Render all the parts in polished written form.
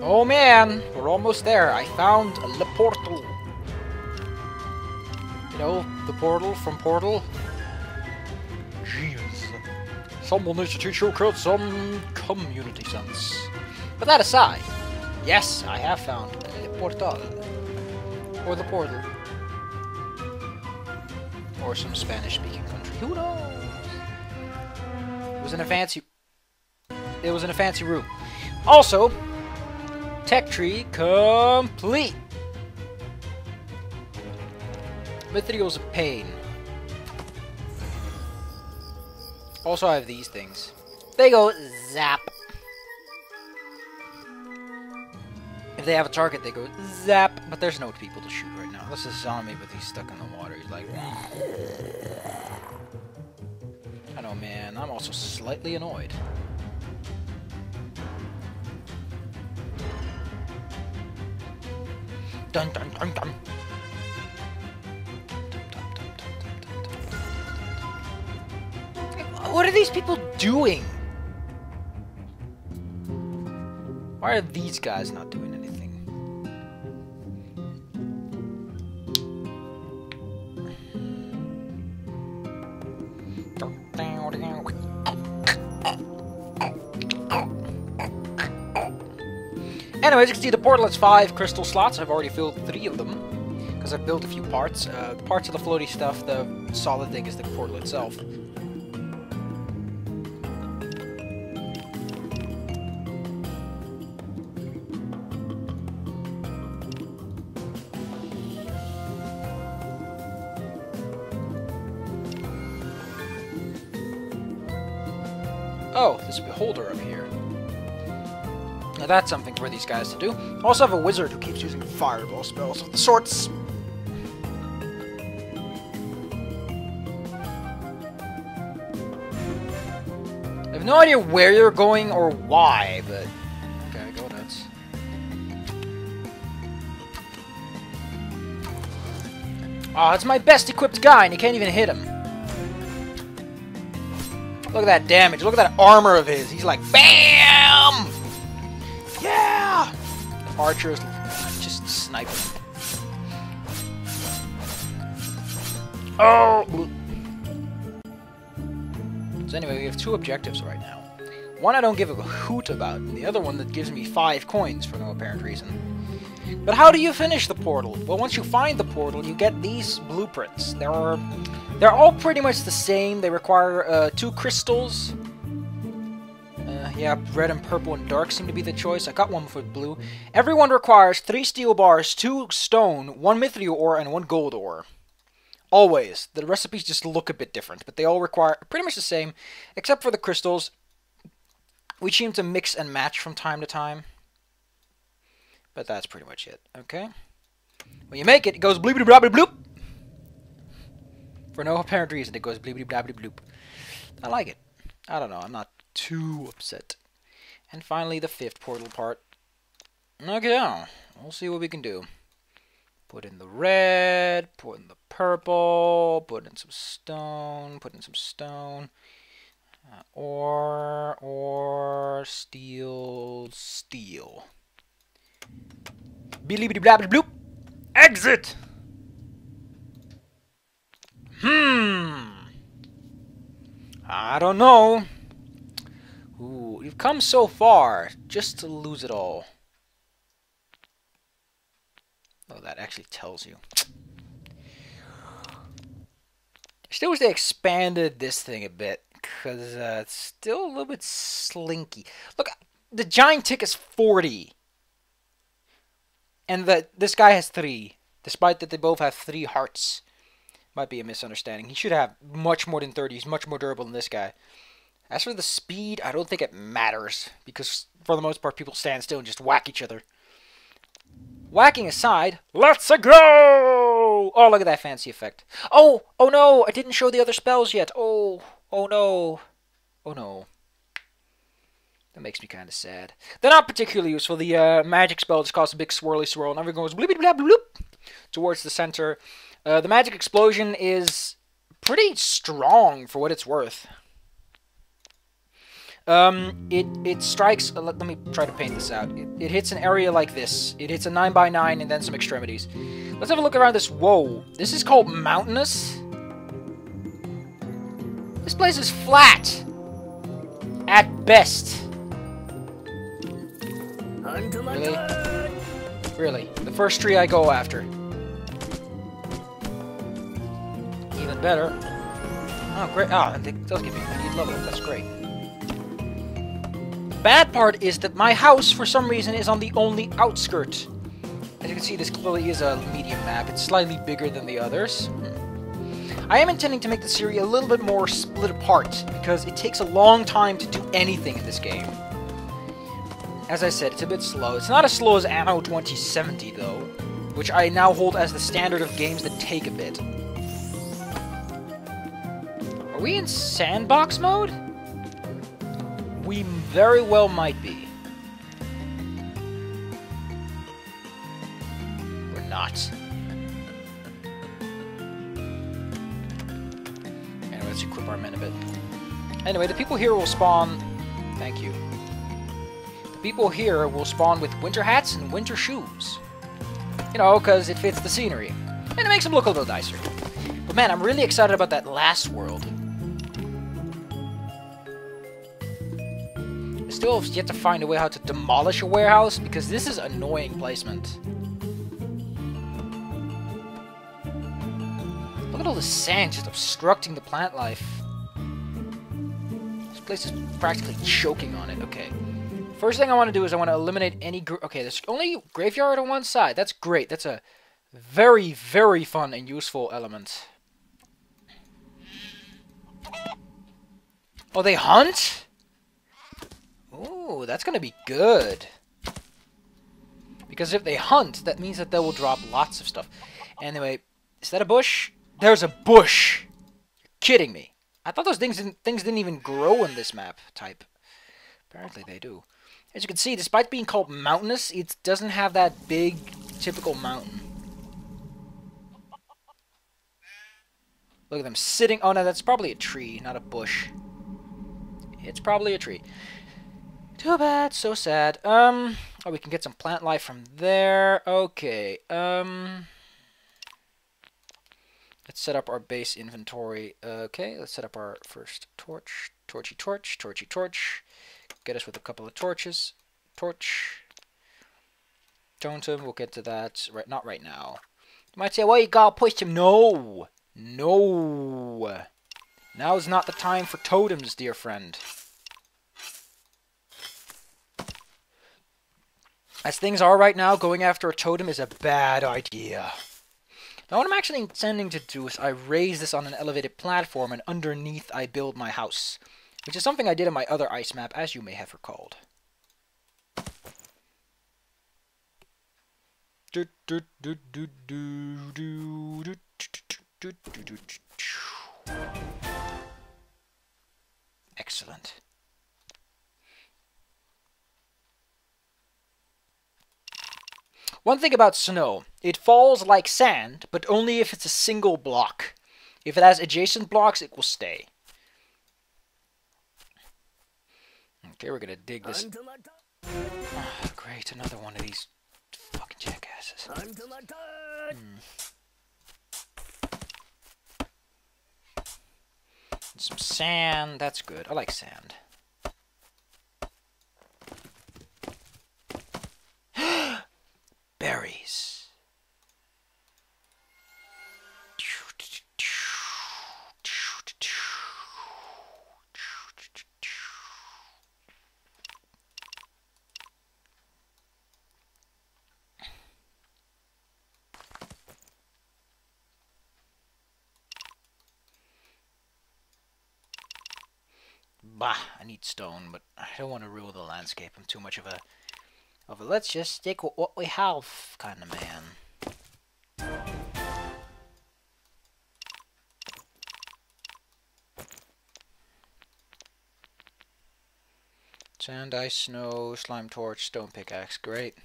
Oh man, we're almost there. I found the portal. You know, the portal from Portal? Jeez. Someone needs to teach your kids some community sense. But that aside, yes, I have found the portal. Or the portal. Or some Spanish-speaking country. Who knows? It was in a fancy room. Also, tech tree complete. Mithril's a pain. Also, I have these things. They go zap. If they have a target, they go zap. But there's no people to shoot right now. Unless it's a zombie, but he's stuck in the water. He's like... I know, man. I'm also slightly annoyed. Dun dun dun dun. What are these people doing? Why are these guys not doing anything? Anyways, you can see the portal has 5 crystal slots. I've already filled 3 of them because I've built a few parts. The parts of the floaty stuff, the solid thing is the portal itself. Oh, there's a beholder up here. Now that's something for these guys to do. I also have a wizard who keeps using fireball spells of the sorts. I have no idea where you're going or why, but... Okay, go nuts. Oh, it's my best equipped guy and you can't even hit him. Look at that damage. Look at that armor of his. He's like, BAM! Yeah! The archer is just sniping. Oh! So anyway, we have 2 objectives right now. One I don't give a hoot about, and the other one that gives me 5 coins for no apparent reason. But how do you finish the portal? Well, once you find the portal, you get these blueprints. They're all pretty much the same. They require 2 crystals. Yeah, red and purple and dark seem to be the choice. I got one for blue. Everyone requires 3 steel bars, 2 stone, 1 mithril ore, and 1 gold ore. Always. The recipes just look a bit different, but they all require pretty much the same, except for the crystals. We seem to mix and match from time to time. But that's pretty much it, okay? When you make it, it goes bleepity bloppity bloop. For no apparent reason, it goes bleepity bloppity bloop. I like it. I don't know, I'm not too upset. And finally, the 5th portal part. Okay, we'll see what we can do. Put in the red, put in the purple, put in some stone, put in some stone. Ore, steel. Bleepity bloppity bloop. Exit! I don't know. Ooh, you've come so far just to lose it all. Oh, that actually tells you. I still wish they expanded this thing a bit, because it's still a little bit slinky. Look, the giant tick is 40. And this guy has 3, despite that they both have 3 hearts. Might be a misunderstanding. He should have much more than 30. He's much more durable than this guy. As for the speed, I don't think it matters, because for the most part, people stand still and just whack each other. Whacking aside, let's go! Oh, look at that fancy effect. Oh no, I didn't show the other spells yet. Oh no. That makes me kind of sad. They're not particularly useful. The magic spell just causes a big swirly swirl, and everyone goes bloop bloop bloop towards the center. The magic explosion is pretty strong for what it's worth. It strikes. Let me try to paint this out. It hits an area like this. It hits a 9x9 and then some extremities. Let's have a look around this. Whoa, this is called mountainous. This place is flat, at best. Really? Really? The first tree I go after. Even better. Oh, great. Oh, it does give me a need level. That's great. The bad part is that my house, for some reason, is on the only outskirt. As you can see, this clearly is a medium map. It's slightly bigger than the others. I am intending to make the series a little bit more split apart, because it takes a long time to do anything in this game. As I said, it's a bit slow. It's not as slow as Anno 2070, though, which I now hold as the standard of games that take a bit. Are we in sandbox mode? We very well might be. We're not. Anyway, let's equip our men a bit. Anyway, the people here will spawn... Thank you. People here will spawn with winter hats and winter shoes. You know, because it fits the scenery. And it makes them look a little nicer. But man, I'm really excited about that last world. I still have yet to find a way how to demolish a warehouse, because this is annoying placement. Look at all the sand just obstructing the plant life. This place is practically choking on it. Okay. First thing I want to do is I want to eliminate any... Okay, there's only graveyard on one side. That's great. That's a very, very fun and useful element. Oh, they hunt? Ooh, that's going to be good. Because if they hunt, that means that they will drop lots of stuff. Anyway, is that a bush? There's a bush! You're kidding me. I thought those things didn't even grow in this map type. Apparently they do. As you can see, despite being called mountainous, it doesn't have that big, typical mountain. Look at them sitting... Oh no, that's probably a tree, not a bush. It's probably a tree. Too bad, so sad. Oh, we can get some plant life from there. Okay, let's set up our base inventory. Okay, let's set up our first torch. Torchy torch, torchy torch. Get us with a couple of torches. Torch. Totem, we'll get to that. Right, not right now. You might say, well, you gotta push him. No! No! Now is not the time for totems, dear friend. As things are right now, going after a totem is a bad idea. Now what I'm actually intending to do is I raise this on an elevated platform, and underneath I build my house. Which is something I did in my other ice map, as you may have recalled. Excellent. One thing about snow, it falls like sand, but only if it's a single block. If it has adjacent blocks, it will stay. Okay, we're gonna dig this. Oh, great, another one of these fucking jackasses. Some sand, that's good. I like sand. Berries. Bah, I need stone, but I don't want to ruin the landscape. I'm too much of a let's just stick with what we have kind of man. Sand, ice, snow, slime torch, stone pickaxe. Great.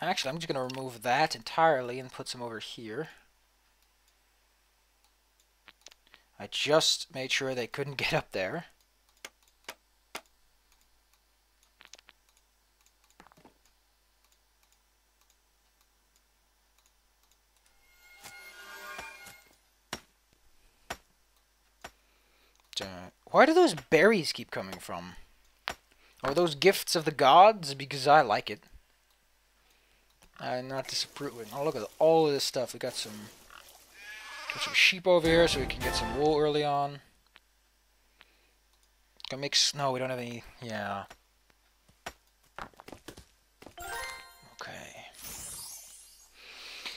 Actually, I'm just going to remove that entirely and put some over here. I just made sure they couldn't get up there. Where do those berries keep coming from? Are those gifts of the gods? Because I like it. I'm not disapproving. Oh, look at all of this stuff. We got some sheep over here so we can get some wool early on. Gonna make snow. We don't have any. Yeah. Okay.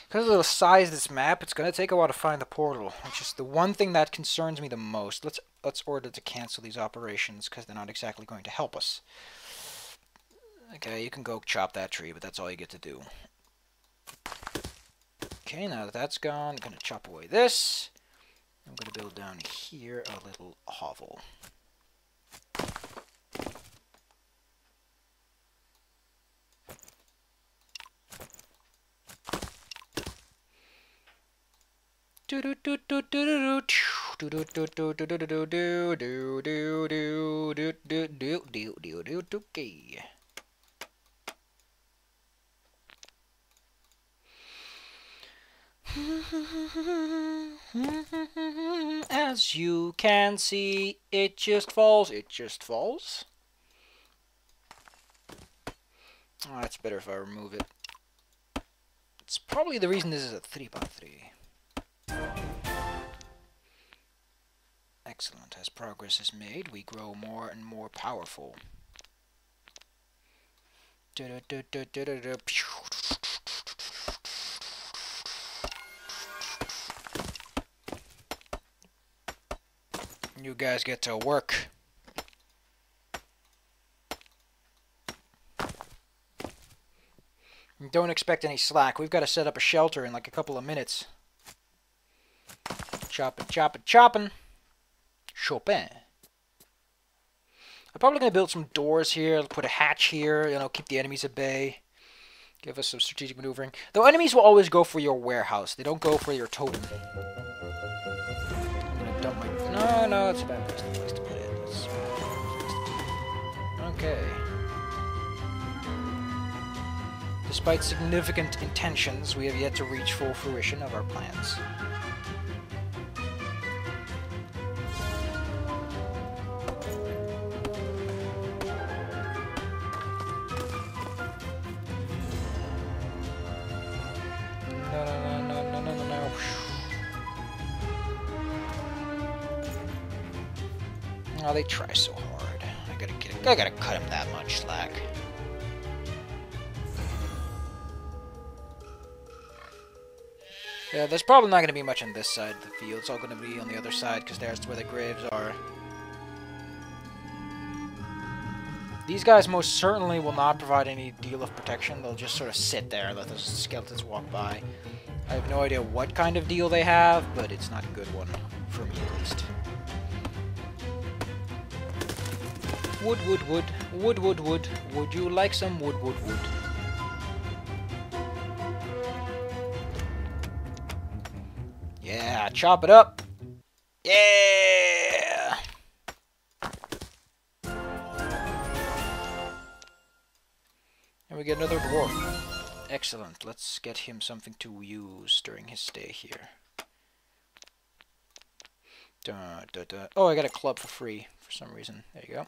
Because of the size of this map, it's gonna take a while to find the portal, which is the one thing that concerns me the most. Let's order to cancel these operations because they're not exactly going to help us. Okay, you can go chop that tree, but that's all you get to do. Okay, now that that's gone, I'm going to chop away this. I'm going to build down here a little hovel. Okay. As you can see, it just falls. It just falls. Oh, it's better if I remove it. It's probably the reason this is a 3x3. Excellent. As progress is made, we grow more and more powerful. You guys get to work. Don't expect any slack. We've got to set up a shelter in like a couple of minutes. Chopping, chopping, chopping. Chopin. I'm probably going to build some doors here, put a hatch here, you know, keep the enemies at bay. Give us some strategic maneuvering. Though enemies will always go for your warehouse. They don't go for your totem. I'm going to dump my... No, it's a bad place to put it. Okay. Despite significant intentions, we have yet to reach full fruition of our plans. No. Oh, they try so hard. I gotta cut them that much slack. Yeah, there's probably not going to be much on this side of the field. It's all going to be on the other side, because there's where the graves are. These guys most certainly will not provide any deal of protection. They'll just sort of sit there and let those skeletons walk by. I have no idea what kind of deal they have, but it's not a good one, for me at least. Wood. Would you like some wood? Yeah, chop it up. Yeah. And we get another dwarf. Excellent. Let's get him something to use during his stay here. Oh, I got a club for free for some reason. There you go.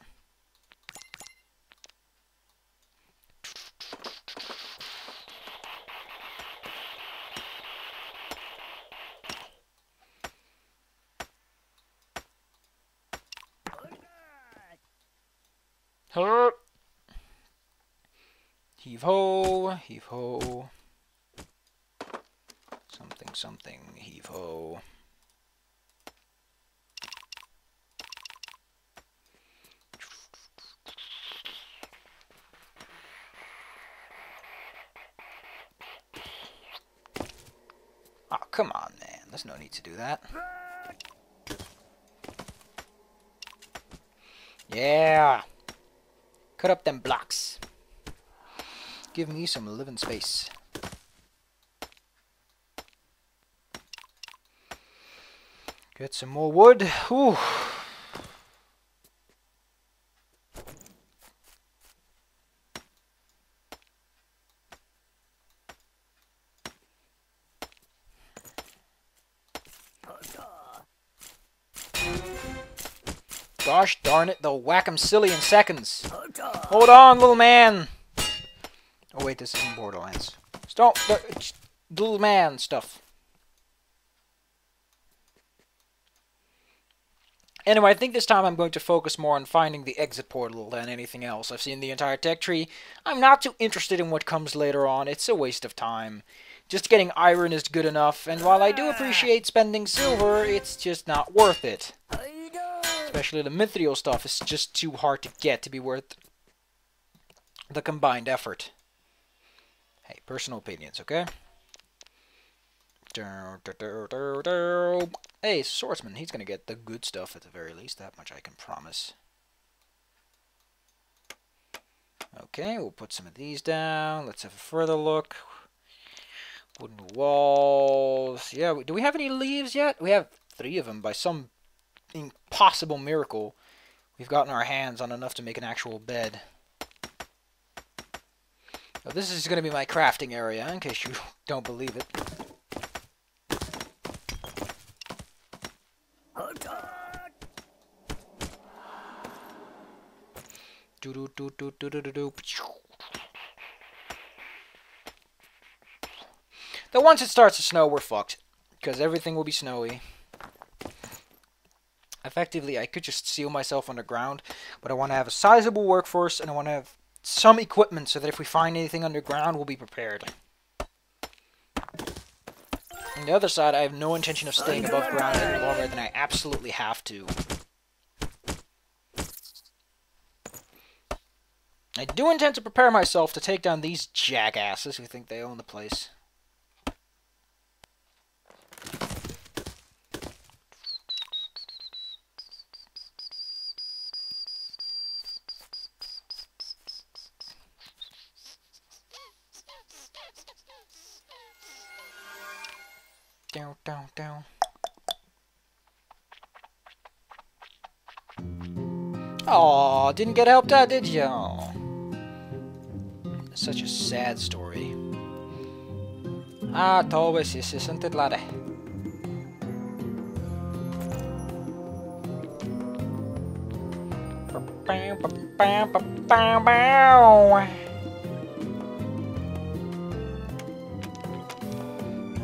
Hello. Heave ho, heave ho. Something, heave ho. Oh, come on, man. There's no need to do that. Yeah. Cut up them blocks. Give me some living space. Get some more wood. Whew. Gosh darn it, they'll whack him silly in seconds. Hold on, little man. Oh wait, this isn't Borderlands. Stop, little man stuff. Anyway, I think this time I'm going to focus more on finding the exit portal than anything else. I've seen the entire tech tree. I'm not too interested in what comes later on. It's a waste of time. Just getting iron is good enough, and while I do appreciate spending silver, it's just not worth it. Especially the mithril stuff is just too hard to get to be worth the combined effort. Hey, personal opinions, okay? Hey, swordsman, he's gonna get the good stuff at the very least, that much I can promise. Okay, we'll put some of these down. Let's have a further look. Wooden walls. Yeah, do we have any leaves yet? We have 3 of them by some impossible miracle. We've gotten our hands on enough to make an actual bed. Now, this is going to be my crafting area, in case you don't believe it. Though once it starts to snow, we're fucked. Because everything will be snowy. Effectively, I could just seal myself underground. But I want to have a sizable workforce, and I want to have some equipment so that if we find anything underground, we'll be prepared. On the other side, I have no intention of staying above ground any longer than I absolutely have to. I do intend to prepare myself to take down these jackasses who think they own the place. Down, down, down. Aw, didn't get helped out, did you? Aww. Such a sad story. Tove sissi santitlare.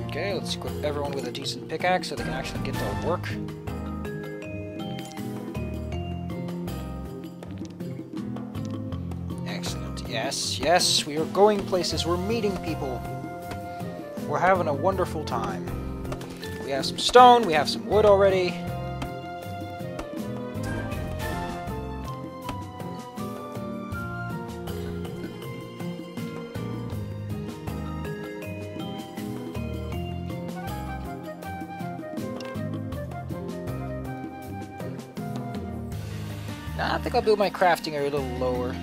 Okay, let's equip everyone with a decent pickaxe so they can actually get to work. Excellent. Yes, yes, we are going places. We're meeting people. We're having a wonderful time. We have some stone, we have some wood already. I think I'll build my crafting area a little lower.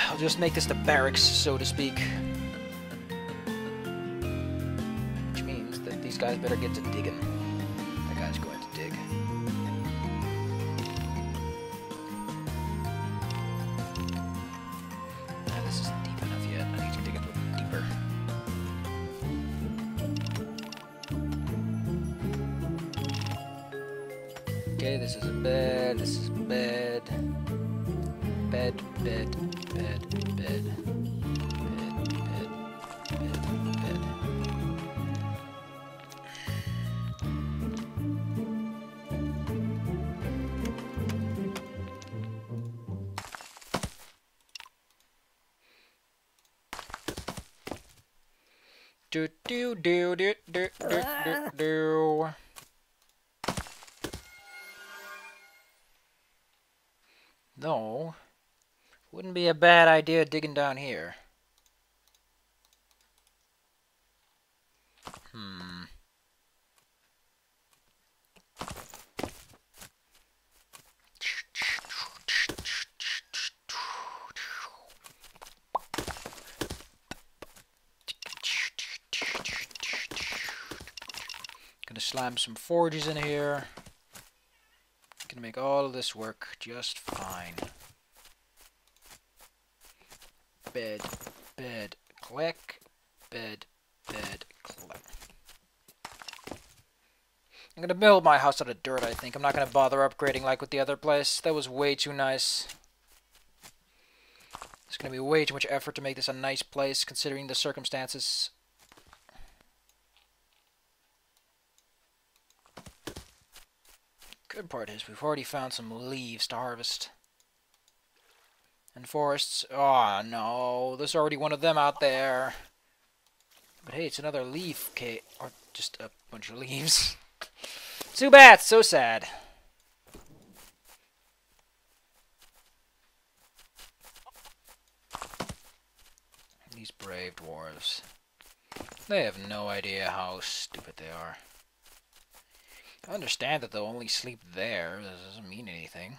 I'll just make this the barracks, so to speak. Which means that these guys better get to digging. That guy's going to dig. Nah, this isn't deep enough yet. I need to dig it a little deeper. Okay, this is a bed, this is a bed. Bed, bed, bed, bed. Bed, bed, bed, bed. Do do do do do do do do. No, wouldn't be a bad idea digging down here. Gonna slam some forges in here. Gonna make all of this work just fine. Bed, bed, click, bed, bed, click. I'm gonna build my house out of dirt, I think. I'm not gonna bother upgrading like with the other place. That was way too nice. It's gonna be way too much effort to make this a nice place, considering the circumstances. Good part is we've already found some leaves to harvest. And forests. Oh no, there's already one of them out there. But hey, it's another leaf cave, or just a bunch of leaves. Too bad, so sad. These brave dwarves. They have no idea how stupid they are. I understand that they'll only sleep there. That doesn't mean anything.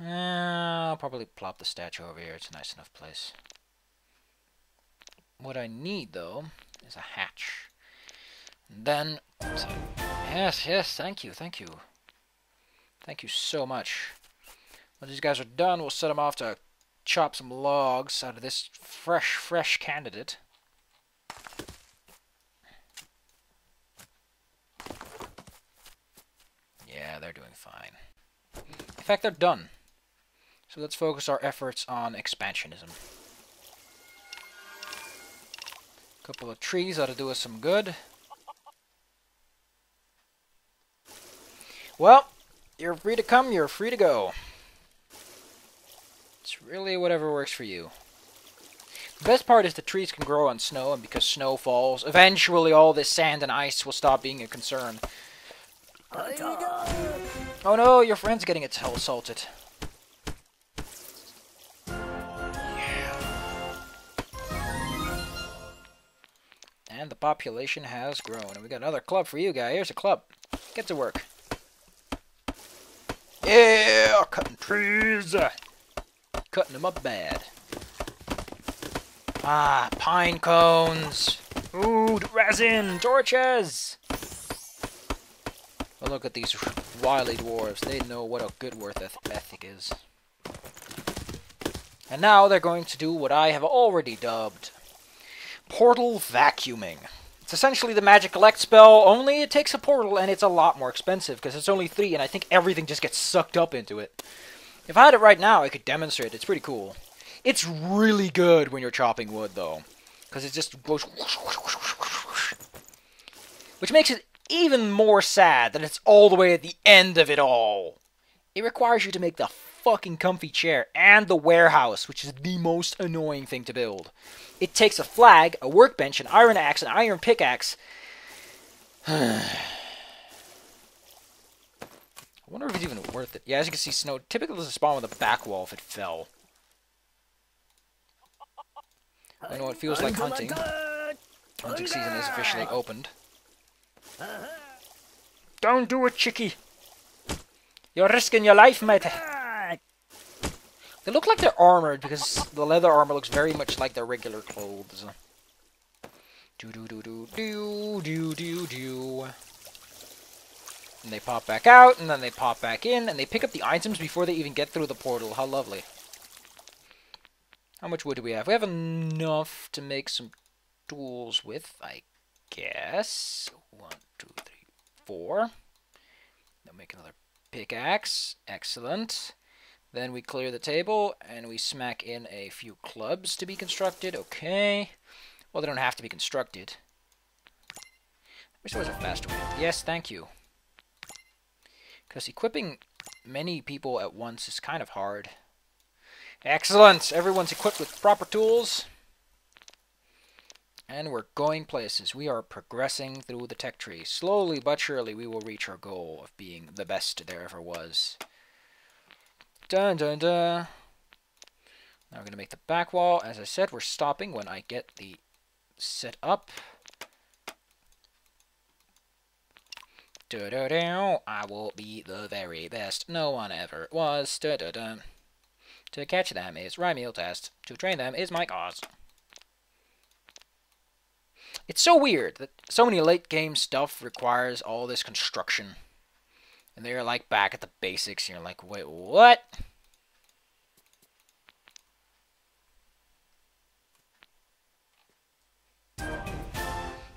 I'll probably plop the statue over here. It's a nice enough place. What I need, though, is a hatch. And then... Yes, yes, thank you, thank you. Thank you so much. When these guys are done, we'll set them off to chop some logs out of this fresh candidate. Yeah, they're doing fine. In fact, they're done. So let's focus our efforts on expansionism. A couple of trees ought to do us some good. Well, you're free to come, you're free to go. It's really whatever works for you. The best part is the trees can grow on snow, and because snow falls, eventually all this sand and ice will stop being a concern. Oh no, your friend's getting assaulted. And the population has grown. And we got another club for you guys. Here's a club. Get to work. Yeah, cutting trees. Cutting them up bad. Ah, pine cones. Ooh, resin, torches. Well, look at these wily dwarves. They know what a good work ethic is. And now they're going to do what I have already dubbed portal vacuuming. It's essentially the magic collect spell, only it takes a portal and it's a lot more expensive because it's only 3 and I think everything just gets sucked up into it. If I had it right now, I could demonstrate. It's pretty cool. It's really good when you're chopping wood, though, because it just goes, which makes it even more sad that it's all the way at the end of it all. It requires you to make the fucking comfy chair and the warehouse, which is the most annoying thing to build. It takes a flag, a workbench, an iron axe, an iron pickaxe. I wonder if it's even worth it. Yeah, as you can see, snow typically doesn't spawn with a back wall if it fell. I know it feels like hunting. Hunting season is officially opened. Don't do it, chickie. You're risking your life, mate. They look like they're armored because the leather armor looks very much like their regular clothes. Do do do do do do do do. And they pop back out, and then they pop back in, and they pick up the items before they even get through the portal. How lovely. How much wood do we have? We have enough to make some tools with, I guess. 1, 2, 3, 4. Then make another pickaxe. Excellent. Then we clear the table, and we smack in a few clubs to be constructed. Okay. Well, they don't have to be constructed. I wish there was a faster way. Yes, thank you. Because equipping many people at once is kind of hard. Excellent! Everyone's equipped with proper tools. And we're going places. We are progressing through the tech tree. Slowly but surely we will reach our goal of being the best there ever was. Dun dun dun. Now we're going to make the back wall. As I said, we're stopping when I get the set up. Da-da-da. I will be the very best. No one ever was. Da-da-da. To catch them is remedial test. To train them is my cause. It's so weird that so many late game stuff requires all this construction. And they're like back at the basics. And you're like, wait, what?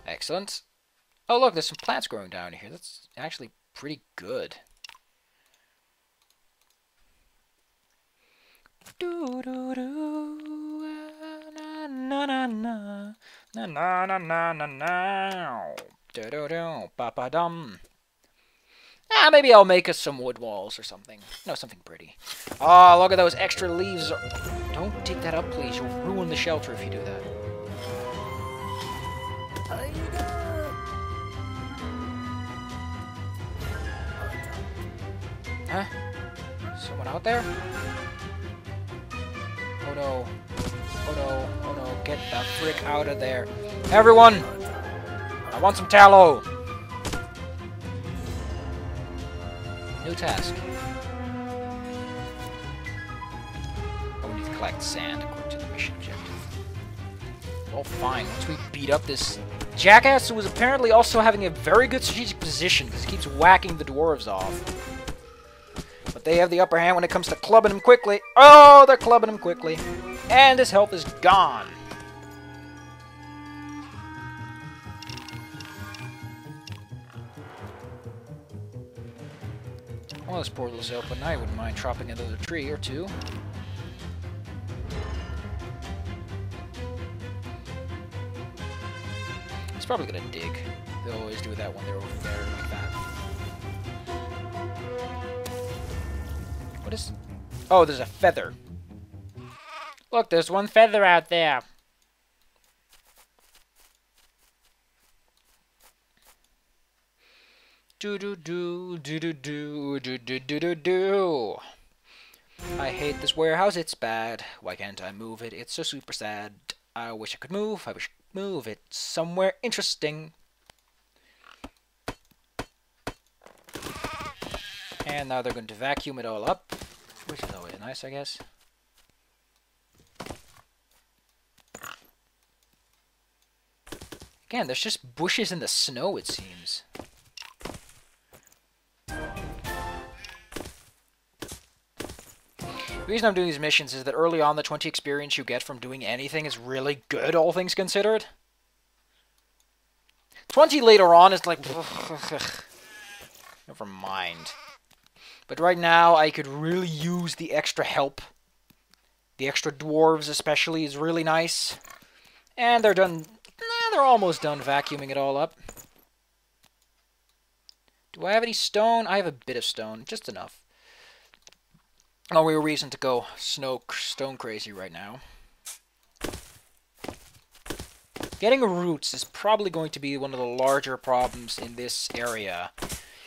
Excellent. Oh, look, there's some plants growing down here. That's actually pretty good. Do do do na na na na na na na na na na do do do ba ba dum. Maybe I'll make us some wood walls or something. No, something pretty. Oh, look at those extra leaves. Don't dig that up, please. You'll ruin the shelter if you do that. Huh? Someone out there? Oh no. Oh no. Oh no. Get the frick out of there. Everyone! I want some tallow! New task. Oh, we need to collect sand according to the mission objective. Well, fine. Once we beat up this jackass who was apparently also having a very good strategic position because he keeps whacking the dwarves off. But they have the upper hand when it comes to clubbing him quickly. Oh, they're clubbing him quickly. And his health is gone. Well, this portal's open. I wouldn't mind chopping another tree or two. He's probably gonna dig. They always do that when they're over there like that. What is... Oh, there's a feather. Look, there's one feather out there. Do do do do do do do do do do do. I hate this warehouse. It's bad. Why can't I move it? It's so super sad. I wish I could move. I wish I could move it somewhere interesting. And now they're going to vacuum it all up, which is always nice, I guess. Again, there's just bushes in the snow, it seems. The reason I'm doing these missions is that early on, the 20 experience you get from doing anything is really good, all things considered. 20 later on is like... Never mind. But right now, I could really use the extra help. The extra dwarves especially is really nice. And they're done... They're almost done vacuuming it all up. Do I have any stone? I have a bit of stone. Just enough. No real reason to go stone crazy right now. Getting roots is probably going to be one of the larger problems in this area.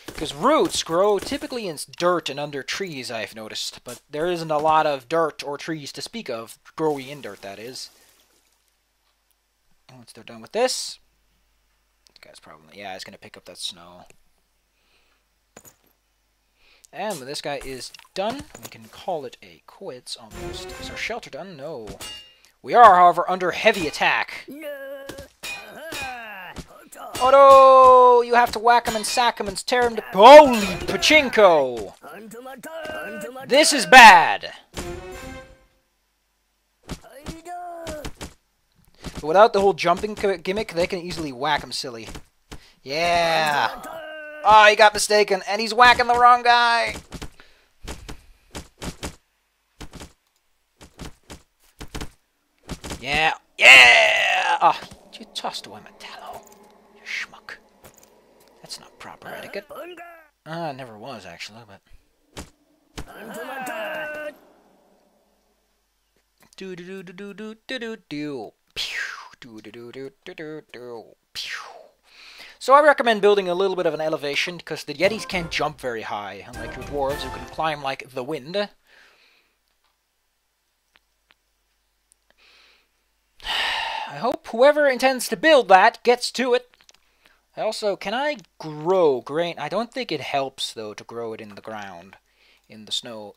Because roots grow typically in dirt and under trees, I've noticed. But there isn't a lot of dirt or trees to speak of, growing in dirt, that is. Once they're done with this, guy's probably, yeah, he's going to pick up that snow. And when this guy is done, we can call it a quits almost. Is our shelter done? No. We are, however, under heavy attack. Oh no! You have to whack him and sack him and tear him to... Holy pachinko! This is bad! But without the whole jumping gimmick, they can easily whack him silly. Yeah! Oh, he got mistaken, and he's whacking the wrong guy! Yeah! Yeah! Oh, you tossed away my tallow. You schmuck. That's not proper etiquette. It never was, actually, but... Do-do-do-do-do-do-do-do. Pew! Do-do-do-do-do-do-do. Pew! So I recommend building a little bit of an elevation, because the Yetis can't jump very high, unlike your dwarves who can climb like the wind. I hope whoever intends to build that gets to it. Also, can I grow grain? I don't think it helps, though, to grow it in the ground, in the snow.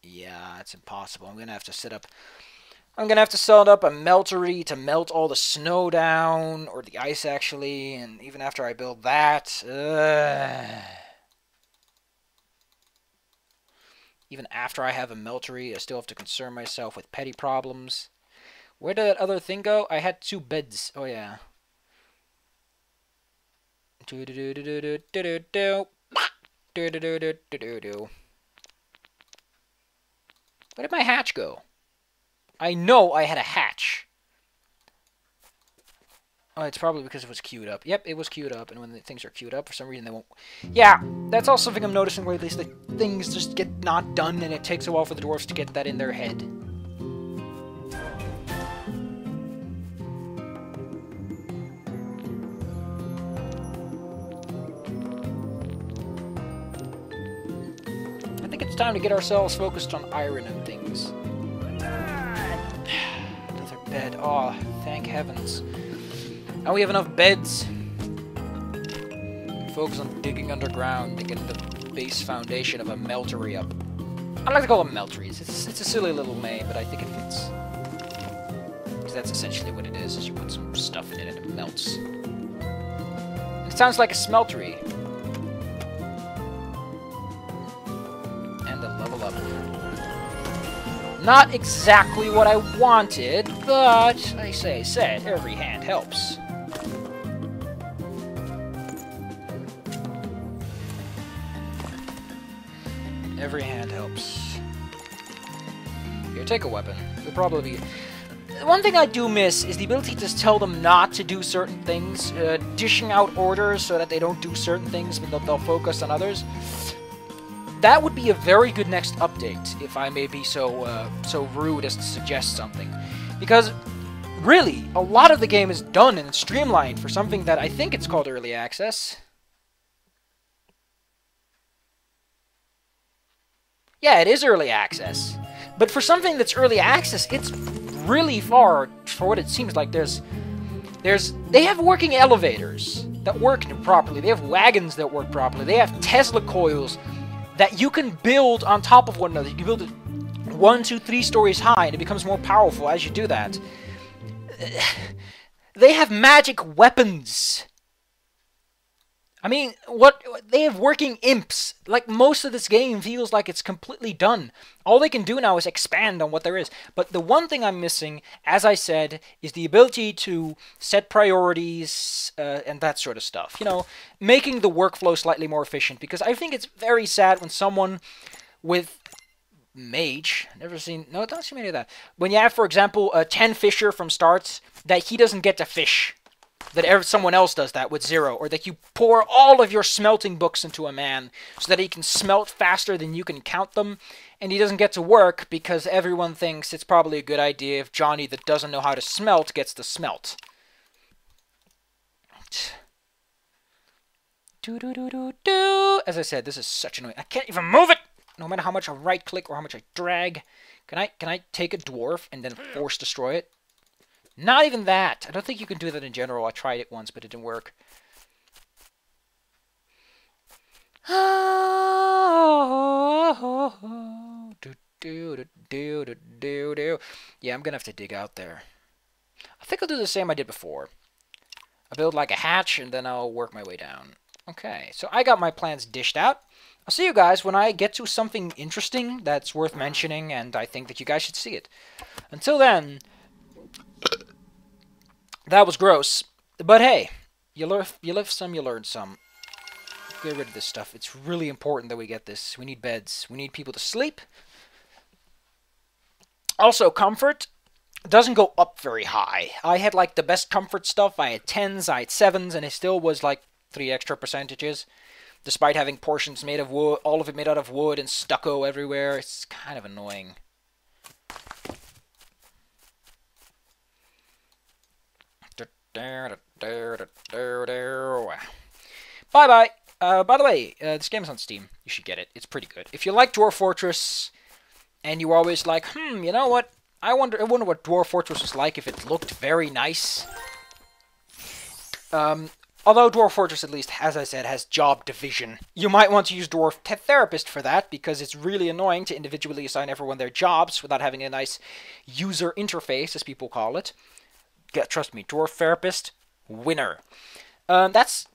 Yeah, it's impossible. I'm going to have to set up I'm gonna have to set up a meltery to melt all the snow down, or the ice actually, and even after I build that, even after I have a meltery, I still have to concern myself with petty problems. Where did that other thing go? I had 2 beds. Oh yeah. Where did my hatch go? I know I had a hatch. Oh, it's probably because it was queued up. Yep, it was queued up, and when the things are queued up, for some reason they won't... Yeah, that's also something I'm noticing where these things just get not done, and it takes a while for the dwarves to get that in their head. I think it's time to get ourselves focused on iron and things. Another bed. Oh, thank heavens. Now we have enough beds. Focus on digging underground to get the base foundation of a meltery up. I like to call them melteries. It's a silly little name, but I think it fits. Because that's essentially what it is you put some stuff in it and it melts. It sounds like a smeltery. And a level up. Not exactly what I wanted, but I said, every hand helps. Every hand helps. Here, take a weapon. You'll probably... One thing I do miss is the ability to just tell them not to do certain things, dishing out orders so that they don't do certain things, but they'll focus on others. That would be a very good next update, if I may be so rude as to suggest something. Because, really, a lot of the game is done and streamlined for something that I think it's called Early Access. Yeah, it is Early Access. But for something that's Early Access, it's really far for what it seems like. They have working elevators that work properly. They have wagons that work properly. They have Tesla coils that you can build on top of one another. You can build it 1, 2, 3 stories high, and it becomes more powerful as you do that. They have magic weapons. I mean, they have working imps. Like, most of this game feels like it's completely done. All they can do now is expand on what there is. But the one thing I'm missing, as I said, is the ability to set priorities and that sort of stuff. You know, making the workflow slightly more efficient. Because I think it's very sad when someone with mage, never seen, no, don't see many of that. When you have, for example, a 10 fisher from starts, that he doesn't get to fish. That someone else does that with 0, or that you pour all of your smelting books into a man so that he can smelt faster than you can count them, and he doesn't get to work because everyone thinks it's probably a good idea if Johnny that doesn't know how to smelt gets to smelt. As I said, this is such annoying. I can't even move it, no matter how much I right click or how much I drag. Can I take a dwarf and then force destroy it? Not even that. I don't think you can do that in general. I tried it once, but it didn't work. Yeah, I'm gonna have to dig out there. I think I'll do the same I did before. I'll build like a hatch, and then I'll work my way down. Okay, so I got my plans dished out. I'll see you guys when I get to something interesting that's worth mentioning, and I think that you guys should see it. Until then... That was gross, but hey, you live some, you learn some. Get rid of this stuff. It's really important that we get this. We need beds. We need people to sleep. Also, comfort doesn't go up very high. I had like the best comfort stuff. I had 10s, I had 7s, and it still was like 3 extra percentages. Despite having portions made of wood, all of it made out of wood and stucco everywhere. It's kind of annoying. Bye-bye. By the way, this game's on Steam. You should get it. It's pretty good. If you like Dwarf Fortress, and you always like, you know what? I wonder what Dwarf Fortress was like if it looked very nice. Although Dwarf Fortress, at least, as I said, has job division. You might want to use Dwarf Therapist for that, because it's really annoying to individually assign everyone their jobs without having a nice user interface, as people call it. Trust me, Dwarf Therapist, winner. That's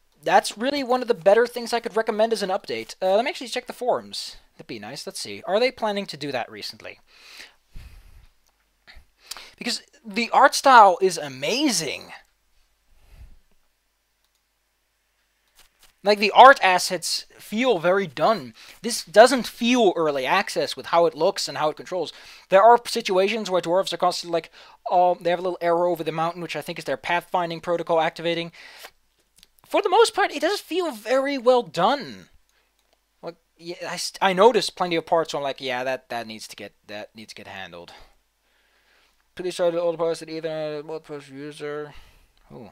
really one of the better things I could recommend as an update. Let me actually check the forums. That'd be nice. Let's see. Are they planning to do that recently? Because the art style is amazing. Like, the art assets feel very done. This doesn't feel early access with how it looks and how it controls. There are situations where dwarves are constantly like, oh, they have a little arrow over the mountain, which I think is their pathfinding protocol activating. For the most part, it does feel very well done. Like, yeah, I noticed plenty of parts where I'm like, yeah, that needs to get handled. Please try to old post it either multiple user. Ooh.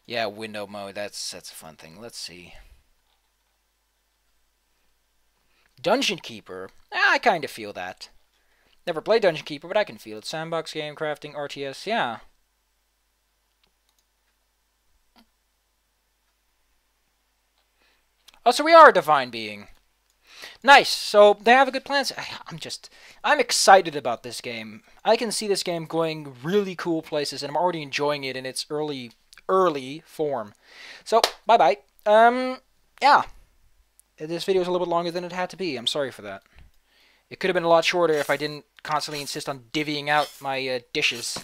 Yeah, window mode, that's a fun thing. Let's see. Dungeon Keeper. I kind of feel that. Never played Dungeon Keeper, but I can feel it. Sandbox game, crafting, RTS, yeah. Oh, so we are a divine being. Nice. So they have a good plan. I'm excited about this game. I can see this game going really cool places, and I'm already enjoying it in its early form. So, bye-bye. Yeah. This video was a little bit longer than it had to be. I'm sorry for that. It could have been a lot shorter if I didn't constantly insist on divvying out my dishes.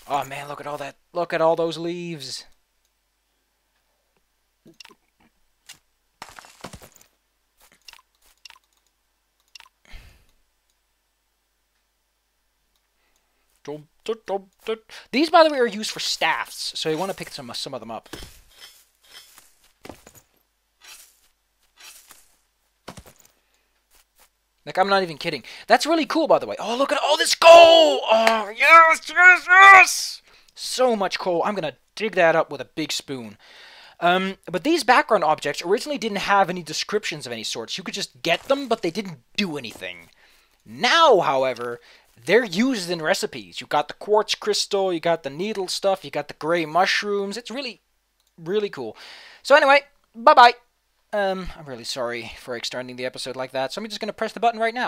Oh, man, look at all that. Look at all those leaves. These, by the way, are used for staffs, so you want to pick some of them up. Like, I'm not even kidding. That's really cool, by the way. Oh, look at all this coal! Oh, yes, yes, yes! So much coal. I'm going to dig that up with a big spoon. But these background objects originally didn't have any descriptions of any sorts. You could just get them, but they didn't do anything. Now, however, they're used in recipes. You got the quartz crystal, you got the needle stuff, you got the gray mushrooms. It's really, really cool. So anyway, bye-bye. I'm really sorry for extending the episode like that, so I'm just going to press the button right now.